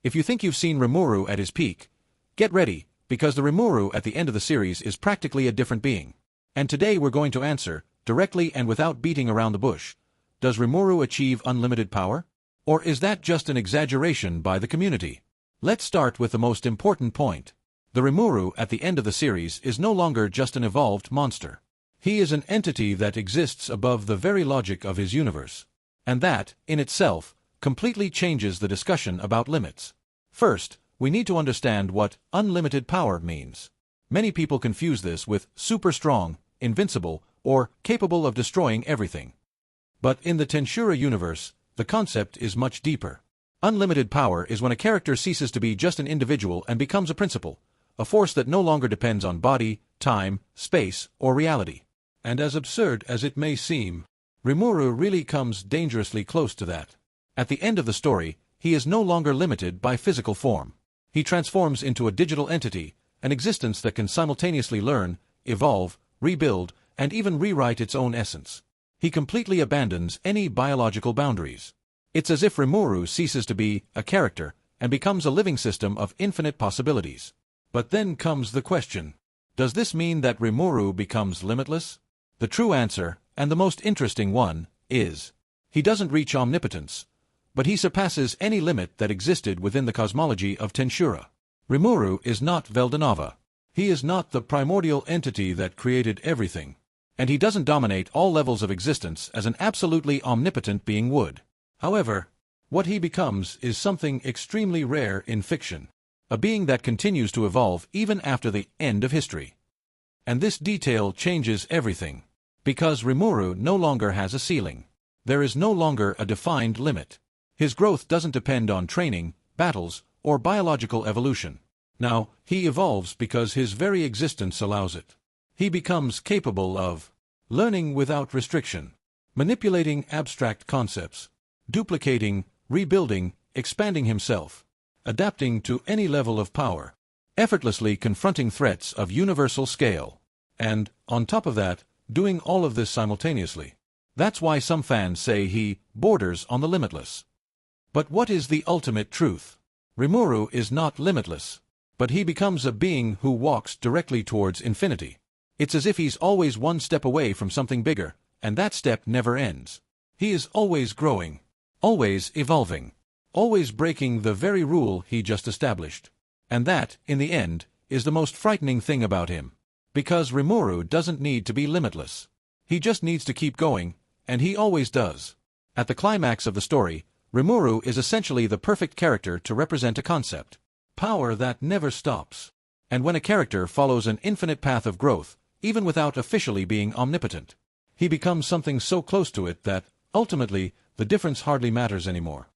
If you think you've seen Rimuru at his peak, get ready, because the Rimuru at the end of the series is practically a different being. And today we're going to answer, directly and without beating around the bush, does Rimuru achieve unlimited power? Or is that just an exaggeration by the community? Let's start with the most important point. The Rimuru at the end of the series is no longer just an evolved monster. He is an entity that exists above the very logic of his universe. And that, in itself, completely changes the discussion about limits. First, we need to understand what unlimited power means. Many people confuse this with super strong, invincible, or capable of destroying everything. But in the Tensura universe, the concept is much deeper. Unlimited power is when a character ceases to be just an individual and becomes a principle, a force that no longer depends on body, time, space, or reality. And as absurd as it may seem, Rimuru really comes dangerously close to that. At the end of the story, he is no longer limited by physical form. He transforms into a digital entity, an existence that can simultaneously learn, evolve, rebuild, and even rewrite its own essence. He completely abandons any biological boundaries. It's as if Rimuru ceases to be a character and becomes a living system of infinite possibilities. But then comes the question. Does this mean that Rimuru becomes limitless? The true answer, and the most interesting one, is he doesn't reach omnipotence, but he surpasses any limit that existed within the cosmology of Tensura. Rimuru is not Veldanava. He is not the primordial entity that created everything. And he doesn't dominate all levels of existence as an absolutely omnipotent being would. However, what he becomes is something extremely rare in fiction. A being that continues to evolve even after the end of history. And this detail changes everything. Because Rimuru no longer has a ceiling. There is no longer a defined limit. His growth doesn't depend on training, battles, or biological evolution. Now, he evolves because his very existence allows it. He becomes capable of learning without restriction, manipulating abstract concepts, duplicating, rebuilding, expanding himself, adapting to any level of power, effortlessly confronting threats of universal scale, and, on top of that, doing all of this simultaneously. That's why some fans say he borders on the limitless. But what is the ultimate truth? Rimuru is not limitless, but he becomes a being who walks directly towards infinity. It's as if he's always one step away from something bigger, and that step never ends. He is always growing, always evolving, always breaking the very rule he just established. And that, in the end, is the most frightening thing about him. Because Rimuru doesn't need to be limitless. He just needs to keep going, and he always does. At the climax of the story, Rimuru is essentially the perfect character to represent a concept. Power that never stops. And when a character follows an infinite path of growth, even without officially being omnipotent, he becomes something so close to it that, ultimately, the difference hardly matters anymore.